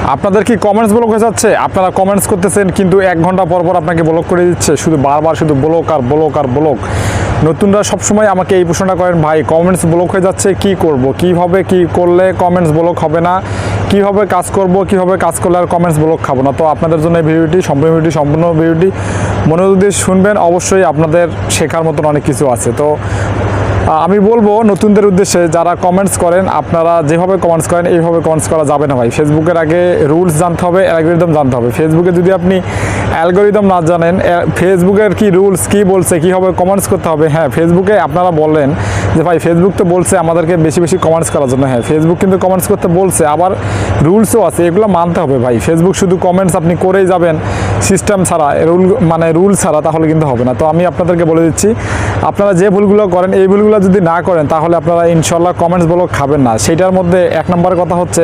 আপনাদের কি comments block হয়ে যাচ্ছে? আপনারা কমেন্টস করতেছেন কিন্তু 1 ঘন্টা পর পর আপনাকে ব্লক করে দিচ্ছে, শুধু বারবার শুধু ব্লক আর ব্লক আর ব্লক। নতুনরা সবসময় আমাকে এই প্রশ্নটা করেন, ভাই কমেন্টস ব্লক হয়ে যাচ্ছে, কি করব, কিভাবে কি করলে কমেন্টস ব্লক হবে না, কিভাবে কাজ করব, কিভাবে কাজ করলে আর কমেন্টস ব্লক খাবো না। তো আপনাদের জন্য এই ভিডিওটি সম্পূর্ণ ভিডিওটি মনোযোগ দিয়ে শুনবেন। অবশ্যই আপনাদের শেখার মতন অনেক কিছু আছে। তো আমি বলবো নতুনদের উদ্দেশ্যে, যারা কমেন্টস করেন, আপনারা যেভাবে কমেন্টস করেন এইভাবে কমেন্টস করা যাবে না ভাই। ফেসবুকের আগে রুলস জানতে হবে, অ্যালগোরিদম জানতে হবে। ফেসবুকে যদি আপনি অ্যালগোরিদম না জানেন, ফেসবুকের কি রুলস, কি বলছে, কীভাবে কমেন্টস করতে হবে, হ্যাঁ ফেসবুকে আপনারা বললেন যে ভাই ফেসবুক তো বলছে আমাদেরকে বেশি বেশি কমেন্টস করার জন্য, হ্যাঁ ফেসবুক কিন্তু কমেন্টস করতে বলছে, আবার রুলসও আছে, এগুলো মানতে হবে ভাই। ফেসবুক শুধু কমেন্টস আপনি করেই যাবেন সিস্টেম ছাড়া, রুল ছাড়া, তাহলে কিন্তু হবে না। তো আমি আপনাদেরকে বলে দিচ্ছি, আপনারা যে ভুলগুলো করেন এই ভুলগুলো যদি না করেন তাহলে আপনারা ইনশাল্লাহ কমেন্টস ব্লক খাবেন না। সেটার মধ্যে 1 নম্বর কথা হচ্ছে